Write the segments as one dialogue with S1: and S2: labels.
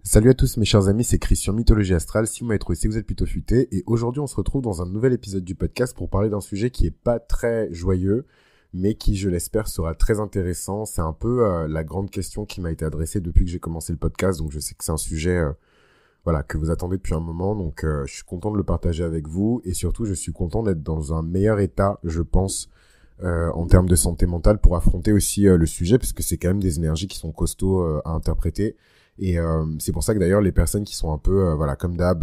S1: Salut à tous mes chers amis, c'est Chris sur Mythologie Astrale. Si vous m'avez trouvé, c'est que vous êtes plutôt futé. Et aujourd'hui, on se retrouve dans un nouvel épisode du podcast pour parler d'un sujet qui est pas très joyeux, mais qui, je l'espère, sera très intéressant. C'est un peu la grande question qui m'a été adressée depuis que j'ai commencé le podcast. Donc je sais que c'est un sujet que vous attendez depuis un moment. Donc je suis content de le partager avec vous. Et surtout, je suis content d'être dans un meilleur état, je pense, en termes de santé mentale pour affronter aussi le sujet, parce que c'est quand même des énergies qui sont costauds à interpréter. Et c'est pour ça que d'ailleurs les personnes qui sont un peu comme d'hab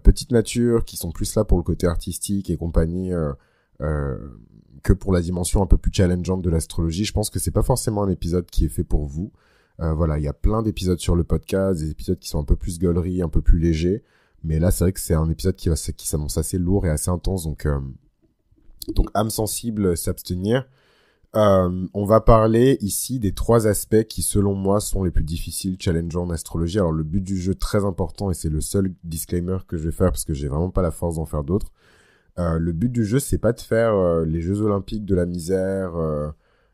S1: petite nature, qui sont plus là pour le côté artistique et compagnie que pour la dimension un peu plus challengeante de l'astrologie, je pense que c'est pas forcément un épisode qui est fait pour vous. Il y a plein d'épisodes sur le podcast, des épisodes qui sont un peu plus gaulerie, un peu plus légers, mais là c'est vrai que c'est un épisode qui s'annonce assez lourd et assez intense, donc âme sensible, s'abstenir. On va parler ici des 3 aspects qui, selon moi, sont les plus difficiles, challengeants en astrologie. Alors, le but du jeu, très important, et c'est le seul disclaimer que je vais faire parce que j'ai vraiment pas la force d'en faire d'autres. Le but du jeu, c'est pas de faire les Jeux Olympiques de la misère,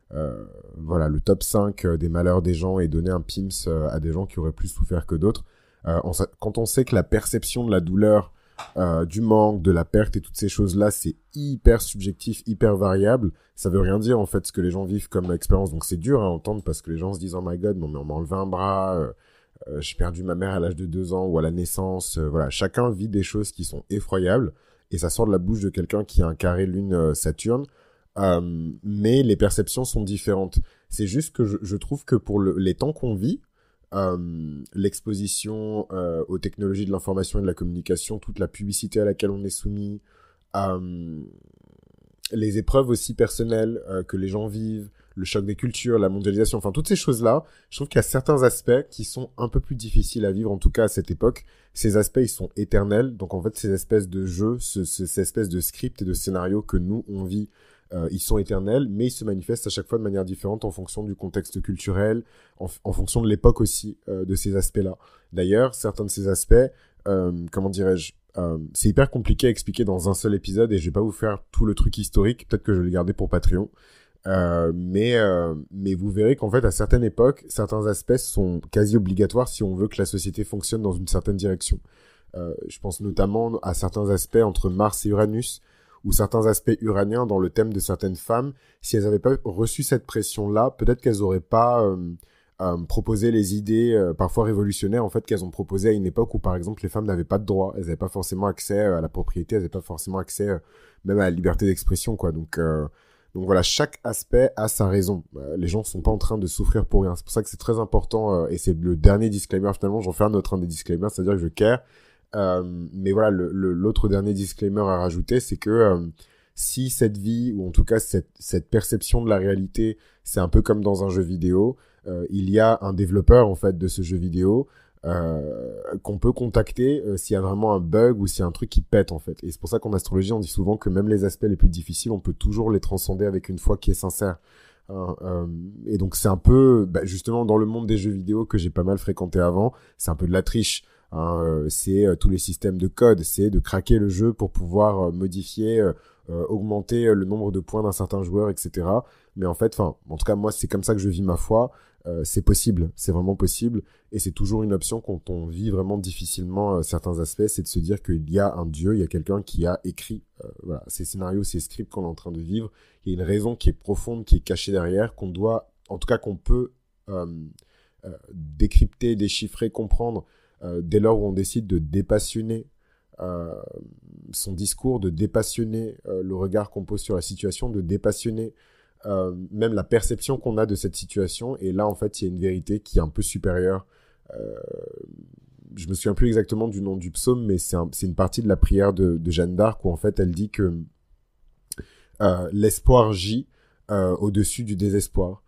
S1: le top 5 des malheurs des gens et donner un PIMS à des gens qui auraient plus souffert que d'autres. Quand on sait que la perception de la douleur, du manque, de la perte et toutes ces choses-là, c'est hyper subjectif, hyper variable. Ça veut rien dire en fait ce que les gens vivent comme expérience. Donc c'est dur à entendre parce que les gens se disent oh my god, non mais on m'a enlevé un bras, j'ai perdu ma mère à l'âge de 2 ans ou à la naissance. Chacun vit des choses qui sont effroyables et ça sort de la bouche de quelqu'un qui a un carré lune Saturne. Mais les perceptions sont différentes. C'est juste que je trouve que pour les temps qu'on vit, l'exposition aux technologies de l'information et de la communication, toute la publicité à laquelle on est soumis, les épreuves aussi personnelles que les gens vivent, le choc des cultures, la mondialisation, enfin toutes ces choses-là, je trouve qu'il y a certains aspects qui sont un peu plus difficiles à vivre, en tout cas à cette époque. Ces aspects, ils sont éternels, donc en fait ces espèces de jeux, ces espèces de scripts et de scénarios que nous, on vit, ils sont éternels, mais ils se manifestent à chaque fois de manière différente en fonction du contexte culturel, en fonction de l'époque aussi de ces aspects-là. D'ailleurs, certains de ces aspects, c'est hyper compliqué à expliquer dans un seul épisode et je vais pas vous faire tout le truc historique, peut-être que je vais le garder pour Patreon. Mais vous verrez qu'en fait, à certaines époques, certains aspects sont quasi obligatoires si on veut que la société fonctionne dans une certaine direction. Je pense notamment à certains aspects entre Mars et Uranus, ou certains aspects uraniens dans le thème de certaines femmes. Si elles n'avaient pas reçu cette pression-là, peut-être qu'elles n'auraient pas proposé les idées parfois révolutionnaires en fait qu'elles ont proposées à une époque où par exemple les femmes n'avaient pas de droits, elles n'avaient pas forcément accès à la propriété, elles n'avaient pas forcément accès même à la liberté d'expression quoi. Donc voilà, chaque aspect a sa raison. Les gens sont pas en train de souffrir pour rien. C'est pour ça que c'est très important et c'est le dernier disclaimer finalement. J'en fais un autre des disclaimers, c'est-à-dire que je care. Mais voilà, l'autre dernier disclaimer à rajouter, c'est que si cette vie, ou en tout cas cette perception de la réalité, c'est un peu comme dans un jeu vidéo, il y a un développeur en fait de ce jeu vidéo qu'on peut contacter s'il y a vraiment un bug ou s'il y a un truc qui pète en fait. Et c'est pour ça qu'en astrologie, on dit souvent que même les aspects les plus difficiles, on peut toujours les transcender avec une foi qui est sincère. Et donc c'est un peu, justement dans le monde des jeux vidéo que j'ai pas mal fréquenté avant, c'est un peu de la triche. C'est tous les systèmes de code, c'est de craquer le jeu pour pouvoir modifier, augmenter le nombre de points d'un certain joueur, etc. Mais en fait, en tout cas moi c'est comme ça que je vis ma foi. C'est possible, c'est vraiment possible, et c'est toujours une option quand on vit vraiment difficilement certains aspects, c'est de se dire qu'il y a un Dieu, il y a quelqu'un qui a écrit ces scénarios, ces scripts qu'on est en train de vivre. Il y a une raison qui est profonde, qui est cachée derrière, qu'on doit, en tout cas qu'on peut décrypter, déchiffrer, comprendre dès lors où on décide de dépassionner son discours, de dépassionner le regard qu'on pose sur la situation, de dépassionner même la perception qu'on a de cette situation. Et là en fait il y a une vérité qui est un peu supérieure. Je me souviens plus exactement du nom du psaume, mais c'est une partie de la prière de Jeanne d'Arc où en fait elle dit que l'espoir gît au-dessus du désespoir,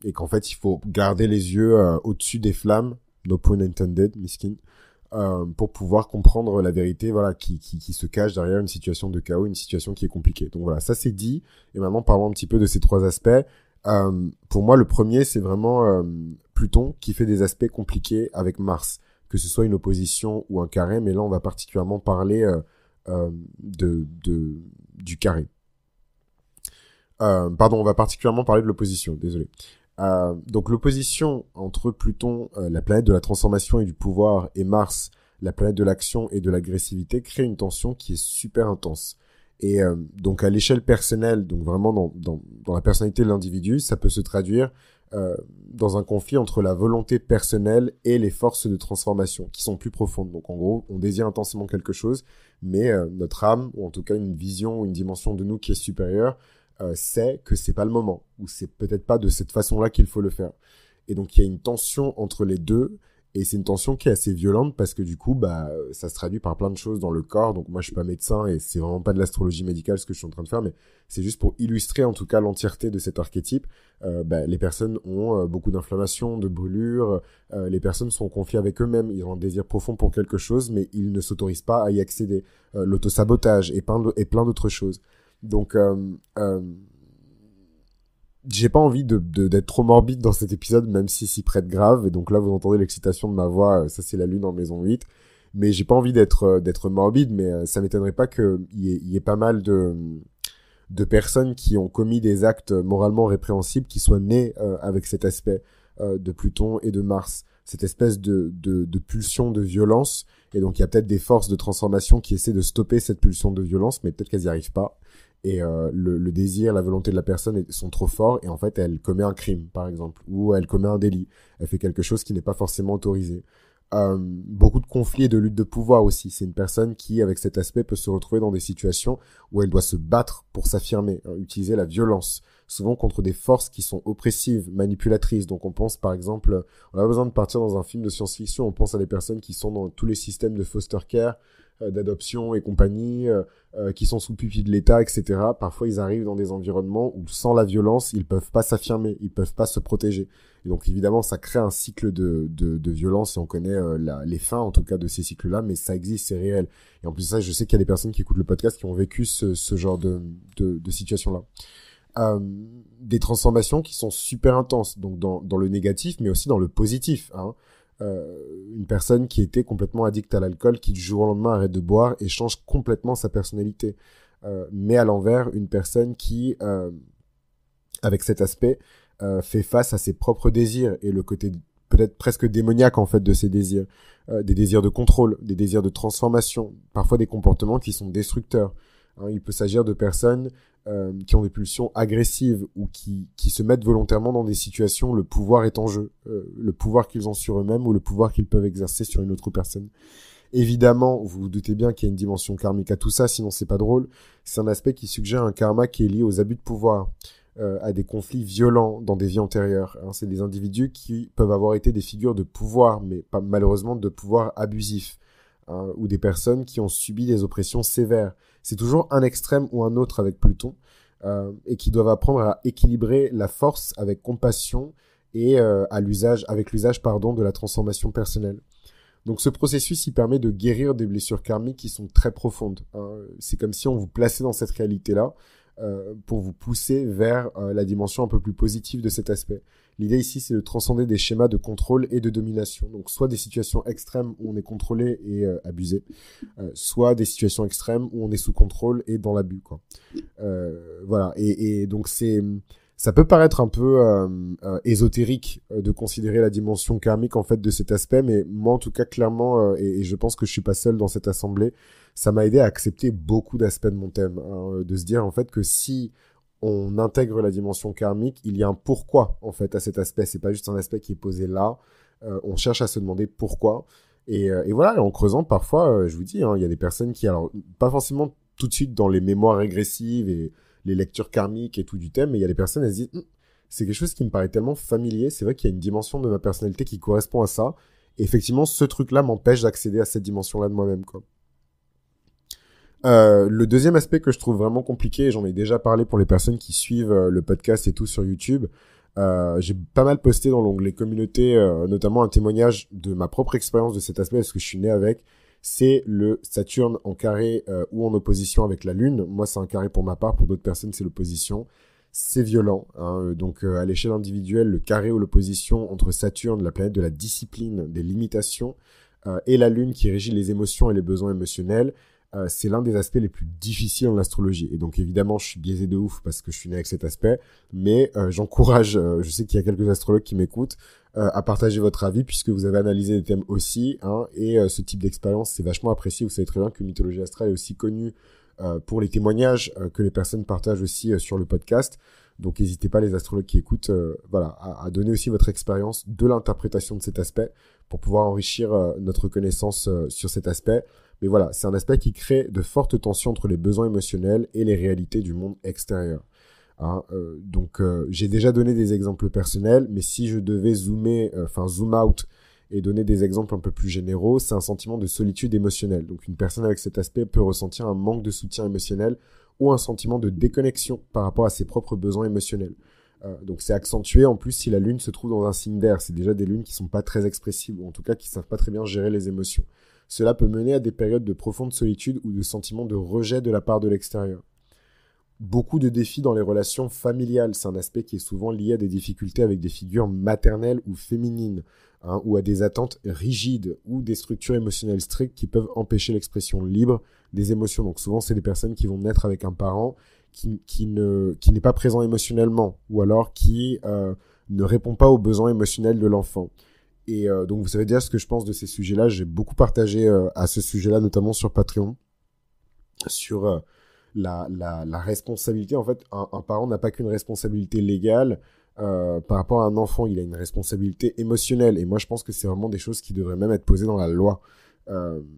S1: et qu'en fait il faut garder les yeux au-dessus des flammes, no pun intended, miskin, pour pouvoir comprendre la vérité, qui se cache derrière une situation de chaos, une situation qui est compliquée. Donc voilà, ça c'est dit. Et maintenant, parlons un petit peu de ces 3 aspects. Pour moi, le premier, c'est vraiment Pluton qui fait des aspects compliqués avec Mars, que ce soit une opposition ou un carré. Mais là, on va particulièrement parler du carré. On va particulièrement parler de l'opposition, désolé. Donc l'opposition entre Pluton, la planète de la transformation et du pouvoir, et Mars, la planète de l'action et de l'agressivité, crée une tension qui est super intense. Et donc à l'échelle personnelle, donc vraiment dans la personnalité de l'individu, ça peut se traduire dans un conflit entre la volonté personnelle et les forces de transformation qui sont plus profondes. Donc en gros, on désire intensément quelque chose, mais notre âme, ou en tout cas une vision ou une dimension de nous qui est supérieure, sait que c'est pas le moment, ou c'est peut-être pas de cette façon-là qu'il faut le faire. Et donc il y a une tension entre les deux, et c'est une tension qui est assez violente parce que du coup, ça se traduit par plein de choses dans le corps. Donc moi, je suis pas médecin et c'est vraiment pas de l'astrologie médicale ce que je suis en train de faire, mais c'est juste pour illustrer en tout cas l'entièreté de cet archétype. Les personnes ont beaucoup d'inflammation, de brûlures. Les personnes sont en conflit avec eux-mêmes. Ils ont un désir profond pour quelque chose, mais ils ne s'autorisent pas à y accéder. L'autosabotage et plein d'autres choses. Donc j'ai pas envie d'être trop morbide dans cet épisode, même si s'y prête grave. Et donc là, vous entendez l'excitation de ma voix. Ça, c'est la lune en maison 8. Mais j'ai pas envie d'être morbide, mais ça m'étonnerait pas qu'il y ait pas mal de personnes qui ont commis des actes moralement répréhensibles qui soient nés avec cet aspect de Pluton et de Mars. Cette espèce de pulsion de violence. Et donc, il y a peut-être des forces de transformation qui essaient de stopper cette pulsion de violence, mais peut-être qu'elles n'y arrivent pas. Et le désir, la volonté de la personne sont trop forts, et en fait elle commet un crime par exemple, ou elle commet un délit, elle fait quelque chose qui n'est pas forcément autorisé. Beaucoup de conflits et de luttes de pouvoir aussi. C'est une personne qui, avec cet aspect, peut se retrouver dans des situations où elle doit se battre pour s'affirmer, utiliser la violence, souvent contre des forces qui sont oppressives, manipulatrices. Donc on pense par exemple, on a besoin de partir dans un film de science-fiction, on pense à des personnes qui sont dans tous les systèmes de foster care, d'adoption et compagnie, qui sont sous pupille de l'État, etc. Parfois, ils arrivent dans des environnements où, sans la violence, ils peuvent pas s'affirmer, ils peuvent pas se protéger. Et donc, évidemment, ça crée un cycle de violence, et on connaît les fins, en tout cas, de ces cycles-là, mais ça existe, c'est réel. Et en plus de ça, je sais qu'il y a des personnes qui écoutent le podcast qui ont vécu ce genre de situation-là. Des transformations qui sont super intenses, donc dans le négatif, mais aussi dans le positif, hein. Une personne qui était complètement addicte à l'alcool, qui du jour au lendemain arrête de boire et change complètement sa personnalité. Mais à l'envers, une personne qui, avec cet aspect, fait face à ses propres désirs et le côté peut-être presque démoniaque en fait de ses désirs. Des désirs de contrôle, des désirs de transformation, parfois des comportements qui sont destructeurs. Il peut s'agir de personnes qui ont des pulsions agressives ou qui se mettent volontairement dans des situations où le pouvoir est en jeu, le pouvoir qu'ils ont sur eux-mêmes ou le pouvoir qu'ils peuvent exercer sur une autre personne. Évidemment, vous vous doutez bien qu'il y a une dimension karmique à tout ça, sinon c'est pas drôle. C'est un aspect qui suggère un karma qui est lié aux abus de pouvoir, à des conflits violents dans des vies antérieures. C'est des individus qui peuvent avoir été des figures de pouvoir, mais pas malheureusement de pouvoir abusif. Ou des personnes qui ont subi des oppressions sévères. C'est toujours un extrême ou un autre avec Pluton, et qui doivent apprendre à équilibrer la force avec compassion et avec l'usage de la transformation personnelle. Donc ce processus, il permet de guérir des blessures karmiques qui sont très profondes. C'est comme si on vous plaçait dans cette réalité-là pour vous pousser vers la dimension un peu plus positive de cet aspect. L'idée ici, c'est de transcender des schémas de contrôle et de domination. Donc, soit des situations extrêmes où on est contrôlé et abusé, soit des situations extrêmes où on est sous contrôle et dans l'abus, quoi. Voilà. Et donc, ça peut paraître un peu ésotérique de considérer la dimension karmique en fait de cet aspect, mais moi en tout cas clairement, et je pense que je suis pas seul dans cette assemblée, ça m'a aidé à accepter beaucoup d'aspects de mon thème, de se dire en fait que si on intègre la dimension karmique, il y a un pourquoi en fait à cet aspect. C'est pas juste un aspect qui est posé là. On cherche à se demander pourquoi. Et voilà, et en creusant parfois, je vous dis, il y a des personnes qui, alors pas forcément tout de suite dans les mémoires régressives et les lectures karmiques et tout du thème, mais il y a des personnes, elles se disent, c'est quelque chose qui me paraît tellement familier. C'est vrai qu'il y a une dimension de ma personnalité qui correspond à ça. Et effectivement, ce truc-là m'empêche d'accéder à cette dimension-là de moi-même, quoi. Le deuxième aspect que je trouve vraiment compliqué, et j'en ai déjà parlé pour les personnes qui suivent le podcast et tout sur YouTube, j'ai pas mal posté dans l'onglet communauté, notamment un témoignage de ma propre expérience de cet aspect, parce que je suis né avec, c'est le Saturne en carré ou en opposition avec la Lune. Moi, c'est un carré pour ma part, pour d'autres personnes, c'est l'opposition. C'est violent, donc à l'échelle individuelle, le carré ou l'opposition entre Saturne, la planète de la discipline, des limitations, et la Lune qui régit les émotions et les besoins émotionnels, c'est l'un des aspects les plus difficiles en astrologie. Et donc évidemment, je suis biaisé de ouf parce que je suis né avec cet aspect, mais j'encourage, je sais qu'il y a quelques astrologues qui m'écoutent, à partager votre avis puisque vous avez analysé les thèmes aussi, hein, et ce type d'expérience, c'est vachement apprécié. Vous savez très bien que Mythologie Astrale est aussi connue pour les témoignages que les personnes partagent aussi sur le podcast. Donc n'hésitez pas, les astrologues qui écoutent, à donner aussi votre expérience de l'interprétation de cet aspect pour pouvoir enrichir notre connaissance sur cet aspect. Mais voilà, c'est un aspect qui crée de fortes tensions entre les besoins émotionnels et les réalités du monde extérieur. Hein, donc j'ai déjà donné des exemples personnels, mais si je devais zoom out et donner des exemples un peu plus généraux, c'est un sentiment de solitude émotionnelle. Donc une personne avec cet aspect peut ressentir un manque de soutien émotionnel ou un sentiment de déconnexion par rapport à ses propres besoins émotionnels. Donc c'est accentué en plus si la lune se trouve dans un signe d'air. C'est déjà des lunes qui sont pas très expressives, ou en tout cas qui savent pas très bien gérer les émotions. Cela peut mener à des périodes de profonde solitude ou de sentiments de rejet de la part de l'extérieur. Beaucoup de défis dans les relations familiales, c'est un aspect qui est souvent lié à des difficultés avec des figures maternelles ou féminines, hein, ou à des attentes rigides ou des structures émotionnelles strictes qui peuvent empêcher l'expression libre des émotions. Donc souvent, c'est des personnes qui vont naître avec un parent qui n'est pas présent émotionnellement, ou alors qui ne répond pas aux besoins émotionnels de l'enfant. Et donc vous savez déjà ce que je pense de ces sujets-là. J'ai beaucoup partagé à ce sujet-là, notamment sur Patreon, sur la responsabilité. En fait, un parent n'a pas qu'une responsabilité légale par rapport à un enfant, il a une responsabilité émotionnelle. Et moi, je pense que c'est vraiment des choses qui devraient même être posées dans la loi.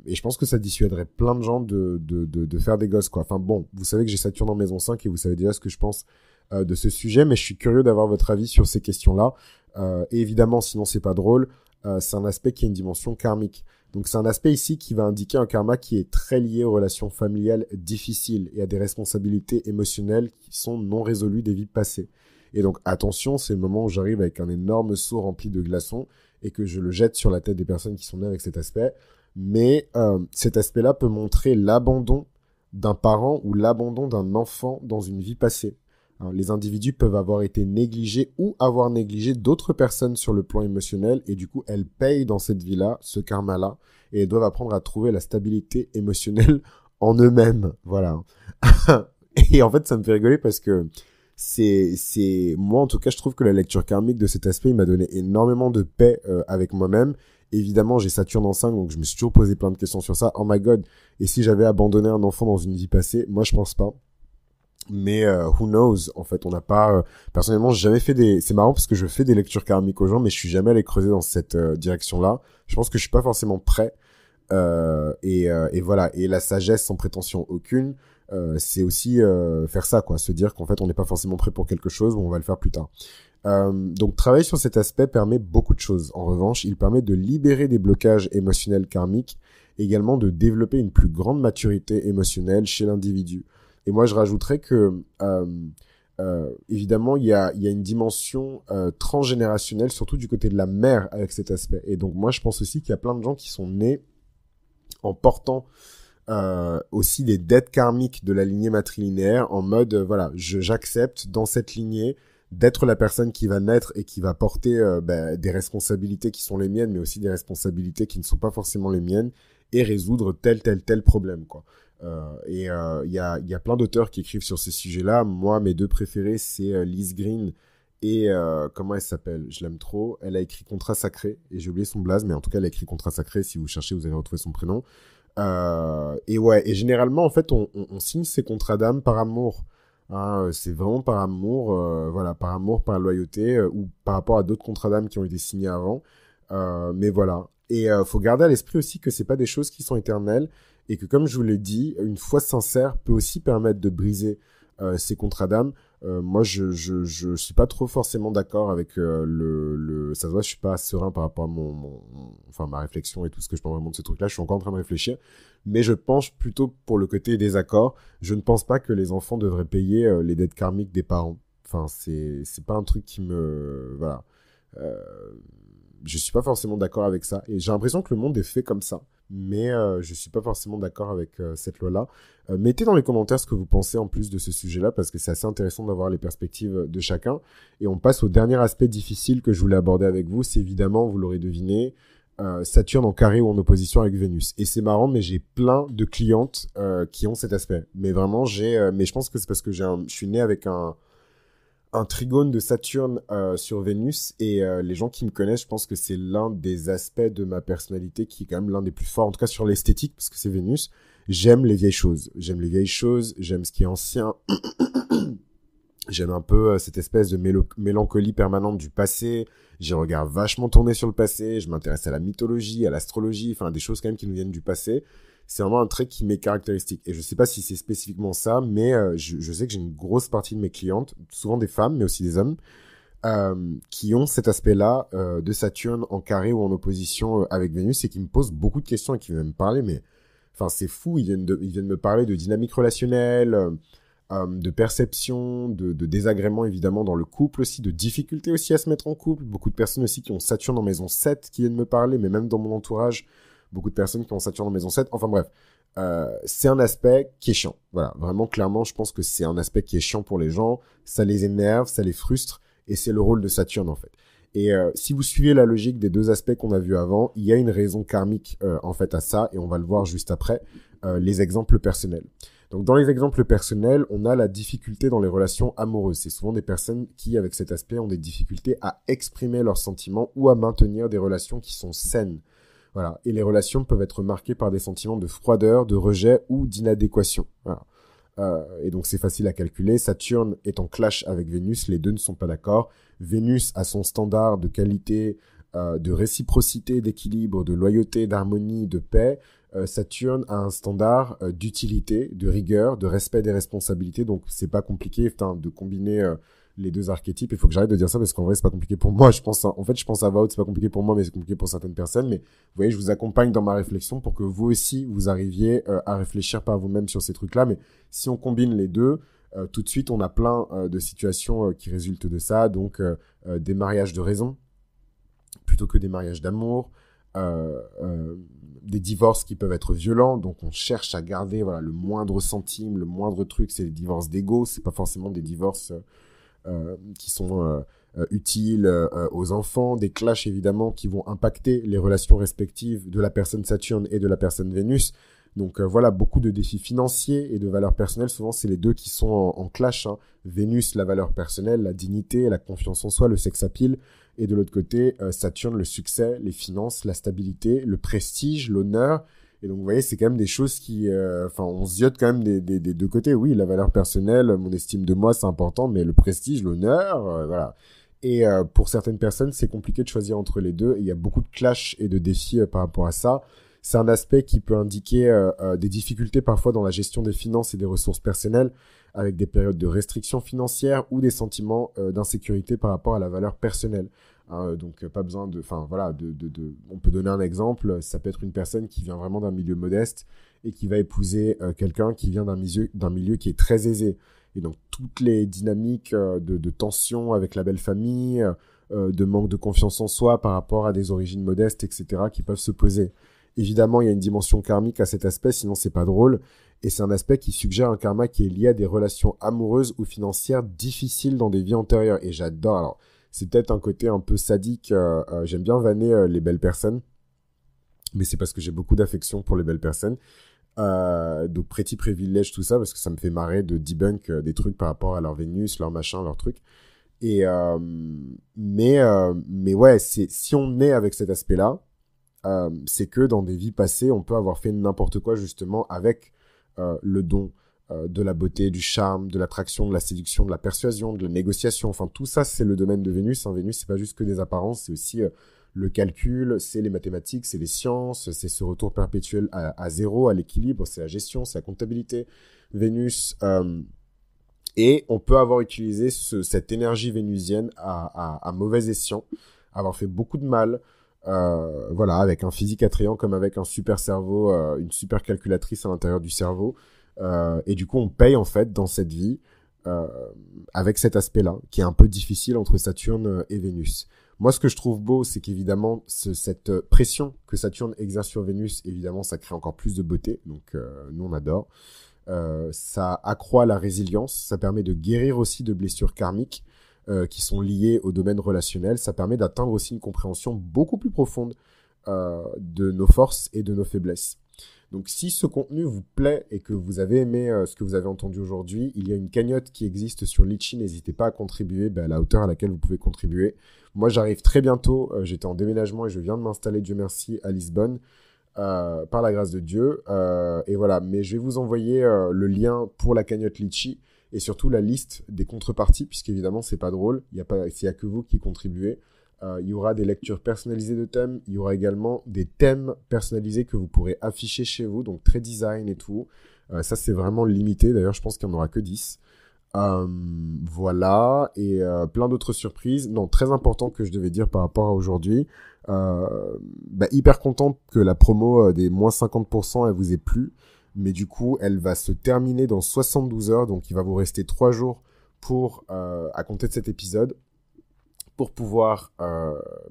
S1: Et je pense que ça dissuaderait plein de gens de faire des gosses, quoi. Enfin bon, vous savez que j'ai Saturne en maison 5 et vous savez déjà ce que je pense de ce sujet, mais je suis curieux d'avoir votre avis sur ces questions-là. Et évidemment, sinon c'est pas drôle, c'est un aspect qui a une dimension karmique. Donc c'est un aspect ici qui va indiquer un karma qui est très lié aux relations familiales difficiles et à des responsabilités émotionnelles qui sont non résolues des vies passées. Et donc attention, c'est le moment où j'arrive avec un énorme seau rempli de glaçons et que je le jette sur la tête des personnes qui sont nées avec cet aspect. Mais cet aspect-là peut montrer l'abandon d'un parent ou l'abandon d'un enfant dans une vie passée. Hein, les individus peuvent avoir été négligés ou avoir négligé d'autres personnes sur le plan émotionnel et du coup, elles payent dans cette vie-là, ce karma-là, et elles doivent apprendre à trouver la stabilité émotionnelle en eux-mêmes. Voilà. Et en fait, ça me fait rigoler parce que moi, en tout cas, je trouve que la lecture karmique de cet aspect, il m'a donné énormément de paix avec moi-même. Évidemment, j'ai Saturne en 5, donc je me suis toujours posé plein de questions sur ça. Oh my god, et si j'avais abandonné un enfant dans une vie passée? Moi, je pense pas. Mais who knows, en fait, on n'a pas... personnellement, j'ai jamais fait c'est marrant parce que je fais des lectures karmiques aux gens, mais je suis jamais allé creuser dans cette direction-là. Je pense que je suis pas forcément prêt. Et voilà. Et la sagesse, sans prétention aucune, c'est aussi faire ça, quoi. Se dire qu'en fait, on n'est pas forcément prêt pour quelque chose, ou on va le faire plus tard. Donc travailler sur cet aspect permet beaucoup de choses. En revanche, il permet de libérer des blocages émotionnels karmiques, également de développer une plus grande maturité émotionnelle chez l'individu. Et moi, je rajouterais que évidemment, il y a une dimension transgénérationnelle, surtout du côté de la mère avec cet aspect. Et donc moi, je pense aussi qu'il y a plein de gens qui sont nés en portant aussi des dettes karmiques de la lignée matrilinéaire, en mode voilà, j'accepte dans cette lignée d'être la personne qui va naître et qui va porter des responsabilités qui sont les miennes, mais aussi des responsabilités qui ne sont pas forcément les miennes, et résoudre tel problème, quoi. Et il y a plein d'auteurs qui écrivent sur ces sujets-là. Moi, mes deux préférés, c'est Liz Green et comment elle s'appelle? Je l'aime trop. Elle a écrit Contrat Sacré, et j'ai oublié son blaze, mais en tout cas, elle a écrit Contrat Sacré. Si vous cherchez, vous allez retrouver son prénom. Et ouais, et généralement, en fait, on signe ces contrats d'âme par amour. Hein, c'est vraiment par amour, voilà, par amour, par loyauté, ou par rapport à d'autres contrats d'âme qui ont été signés avant. Mais voilà. Et faut garder à l'esprit aussi que c'est pas des choses qui sont éternelles, et que, comme je vous l'ai dit, une foi sincère peut aussi permettre de briser ces contrats d'âme. Moi, je suis pas trop forcément d'accord avec ça se voit, je suis pas serein par rapport à ma réflexion et tout ce que je pense vraiment de ce truc-là. Je suis encore en train de réfléchir, mais je penche plutôt pour le côté des accords. Je ne pense pas que les enfants devraient payer les dettes karmiques des parents. Enfin, c'est pas un truc qui me... Voilà. Je suis pas forcément d'accord avec ça. Et j'ai l'impression que le monde est fait comme ça. Mais je suis pas forcément d'accord avec cette loi-là. Mettez dans les commentaires ce que vous pensez en plus de ce sujet-là, parce que c'est assez intéressant d'avoir les perspectives de chacun. Et on passe au dernier aspect difficile que je voulais aborder avec vous. C'est évidemment, vous l'aurez deviné, Saturne en carré ou en opposition avec Vénus. Et c'est marrant, mais j'ai plein de clientes qui ont cet aspect. Mais vraiment, mais je pense que c'est parce que je suis né avec un trigone de Saturne sur Vénus, et les gens qui me connaissent, je pense que c'est l'un des aspects de ma personnalité qui est quand même l'un des plus forts, en tout cas sur l'esthétique, parce que c'est Vénus. J'aime les vieilles choses, j'aime ce qui est ancien, j'aime un peu cette espèce de mélancolie permanente du passé. J'y regarde vachement tourner sur le passé, je m'intéresse à la mythologie, à l'astrologie, enfin des choses quand même qui nous viennent du passé. C'est vraiment un trait qui m'est caractéristique. Et je sais pas si c'est spécifiquement ça, mais je sais que j'ai une grosse partie de mes clientes, souvent des femmes, mais aussi des hommes, qui ont cet aspect-là de Saturne en carré ou en opposition avec Vénus, et qui me posent beaucoup de questions et qui viennent me parler, mais enfin c'est fou, ils viennent me parler de dynamique relationnelle, de perception, de désagréments évidemment dans le couple aussi, de difficultés aussi à se mettre en couple. Beaucoup de personnes aussi qui ont Saturne en maison 7 qui viennent me parler, mais même dans mon entourage, beaucoup de personnes qui ont Saturne en maison 7. Enfin bref, c'est un aspect qui est chiant. Voilà, vraiment clairement, je pense que c'est un aspect qui est chiant pour les gens, ça les énerve, ça les frustre, et c'est le rôle de Saturne en fait. Et si vous suivez la logique des deux aspects qu'on a vus avant, il y a une raison karmique en fait à ça, et on va le voir juste après, les exemples personnels. Donc dans les exemples personnels, on a la difficulté dans les relations amoureuses. C'est souvent des personnes qui, avec cet aspect, ont des difficultés à exprimer leurs sentiments ou à maintenir des relations qui sont saines. Voilà. Et les relations peuvent être marquées par des sentiments de froideur, de rejet ou d'inadéquation. Voilà. Et donc c'est facile à calculer. Saturne est en clash avec Vénus, les deux ne sont pas d'accord. Vénus a son standard de qualité, de réciprocité, d'équilibre, de loyauté, d'harmonie, de paix. Saturne a un standard d'utilité, de rigueur, de respect des responsabilités. Donc c'est pas compliqué de combiner les deux archétypes. Il faut que j'arrête de dire ça parce qu'en vrai c'est pas compliqué pour moi. Je pense à voix haute, c'est pas compliqué pour moi, mais c'est compliqué pour certaines personnes. Mais vous voyez, je vous accompagne dans ma réflexion pour que vous aussi vous arriviez à réfléchir par vous-même sur ces trucs-là. Mais si on combine les deux, tout de suite on a plein de situations qui résultent de ça. Donc des mariages de raison plutôt que des mariages d'amour. Des divorces qui peuvent être violents, donc on cherche à garder le moindre centime, le moindre truc. C'est des divorces d'ego, c'est pas forcément des divorces qui sont utiles aux enfants. Des clashs évidemment qui vont impacter les relations respectives de la personne Saturne et de la personne Vénus. Donc beaucoup de défis financiers et de valeurs personnelles. Souvent c'est les deux qui sont en clash, hein. Vénus, la valeur personnelle, la dignité, la confiance en soi, le sex appeal. Et de l'autre côté, Saturne, le succès, les finances, la stabilité, le prestige, l'honneur. Et donc, vous voyez, c'est quand même des choses qui... on se ziote quand même des deux côtés. Oui, la valeur personnelle, mon estime de moi, c'est important, mais le prestige, l'honneur, voilà. Et pour certaines personnes, c'est compliqué de choisir entre les deux. Et il y a beaucoup de clashs et de défis par rapport à ça. C'est un aspect qui peut indiquer des difficultés parfois dans la gestion des finances et des ressources personnelles, avec des périodes de restrictions financières ou des sentiments d'insécurité par rapport à la valeur personnelle. Donc pas besoin on peut donner un exemple. Ça peut être une personne qui vient vraiment d'un milieu modeste et qui va épouser quelqu'un qui vient d'un milieu qui est très aisé. Et donc toutes les dynamiques de tension avec la belle famille, de manque de confiance en soi par rapport à des origines modestes, etc., qui peuvent se poser. Évidemment, il y a une dimension karmique à cet aspect, sinon c'est pas drôle. Et c'est un aspect qui suggère un karma qui est lié à des relations amoureuses ou financières difficiles dans des vies antérieures. Et j'adore. Alors, c'est peut-être un côté un peu sadique. J'aime bien vanner les belles personnes, mais c'est parce que j'ai beaucoup d'affection pour les belles personnes. Donc pretty privilège, tout ça, parce que ça me fait marrer de debunk des trucs par rapport à leur Vénus, leur machin, leur truc. Et mais ouais, si on est avec cet aspect-là, c'est que dans des vies passées, on peut avoir fait n'importe quoi justement avec le don de la beauté, du charme, de l'attraction, de la séduction, de la persuasion, de la négociation. Enfin, tout ça, c'est le domaine de Vénus. Vénus, c'est pas juste que des apparences, c'est aussi le calcul, c'est les mathématiques, c'est les sciences, c'est ce retour perpétuel à zéro, à l'équilibre, c'est la gestion, c'est la comptabilité. Vénus... et on peut avoir utilisé cette énergie vénusienne à mauvais escient, avoir fait beaucoup de mal, avec un physique attrayant comme avec un super cerveau, une super calculatrice à l'intérieur du cerveau. Et du coup, on paye en fait dans cette vie avec cet aspect-là, qui est un peu difficile entre Saturne et Vénus. Moi, ce que je trouve beau, c'est qu'évidemment, cette pression que Saturne exerce sur Vénus, évidemment, ça crée encore plus de beauté. Donc, nous, on adore. Ça accroît la résilience, ça permet de guérir aussi de blessures karmiques qui sont liées au domaine relationnel. Ça permet d'atteindre aussi une compréhension beaucoup plus profonde de nos forces et de nos faiblesses. Donc si ce contenu vous plaît et que vous avez aimé ce que vous avez entendu aujourd'hui, il y a une cagnotte qui existe sur Litchi, n'hésitez pas à contribuer à la hauteur à laquelle vous pouvez contribuer. Moi j'arrive très bientôt, j'étais en déménagement et je viens de m'installer, Dieu merci, à Lisbonne, par la grâce de Dieu. Et voilà, mais je vais vous envoyer le lien pour la cagnotte Litchi et surtout la liste des contreparties, puisqu'évidemment c'est pas drôle, il y a que vous qui contribuez. Il y aura des lectures personnalisées de thèmes. Il y aura également des thèmes personnalisés que vous pourrez afficher chez vous, donc très design et tout. Ça, c'est vraiment limité. D'ailleurs, je pense qu'il n'y en aura que 10. Voilà. Et plein d'autres surprises. Non, très important que je devais dire par rapport à aujourd'hui. Hyper content que la promo des moins 50%, elle vous ait plu. Mais du coup, elle va se terminer dans 72 heures. Donc, il va vous rester 3 jours à compter de cet épisode, pour pouvoir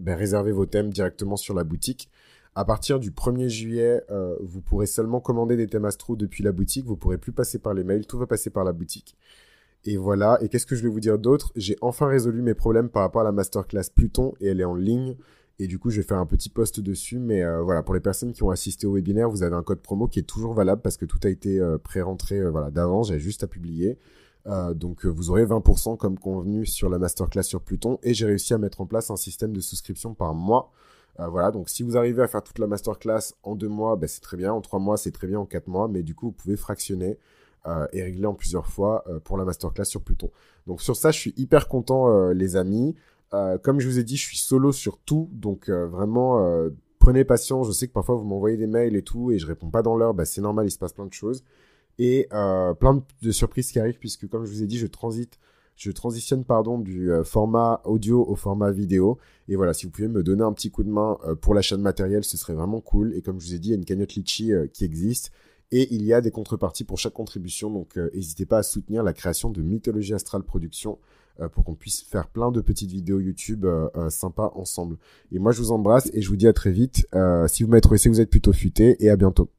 S1: réserver vos thèmes directement sur la boutique. À partir du 1er juillet, vous pourrez seulement commander des thèmes astro depuis la boutique. Vous ne pourrez plus passer par les mails, tout va passer par la boutique. Et voilà, et qu'est-ce que je vais vous dire d'autre ? J'ai enfin résolu mes problèmes par rapport à la masterclass Pluton, et elle est en ligne. Et du coup, je vais faire un petit post dessus. Mais voilà, pour les personnes qui ont assisté au webinaire, vous avez un code promo qui est toujours valable parce que tout a été pré-rentré d'avance. J'avais juste à publier. Donc vous aurez 20% comme convenu sur la masterclass sur Pluton et j'ai réussi à mettre en place un système de souscription par mois. Voilà, donc si vous arrivez à faire toute la masterclass en 2 mois, c'est très bien, en 3 mois c'est très bien, en 4 mois, mais du coup vous pouvez fractionner et régler en plusieurs fois pour la masterclass sur Pluton. Donc sur ça je suis hyper content les amis. Comme je vous ai dit, je suis solo sur tout, donc vraiment prenez patience. Je sais que parfois vous m'envoyez des mails et tout et je réponds pas dans l'heure, c'est normal, il se passe plein de choses. Et plein de surprises qui arrivent puisque, comme je vous ai dit, je transitionne du format audio au format vidéo. Et voilà, si vous pouvez me donner un petit coup de main pour l'achat de matériel, ce serait vraiment cool. Et comme je vous ai dit, il y a une cagnotte Litchi qui existe. Et il y a des contreparties pour chaque contribution. Donc, n'hésitez pas à soutenir la création de Mythologie Astrale Production pour qu'on puisse faire plein de petites vidéos YouTube sympas ensemble. Et moi, je vous embrasse et je vous dis à très vite. Si vous m'avez trouvé, c'est que vous êtes plutôt futé. Et à bientôt.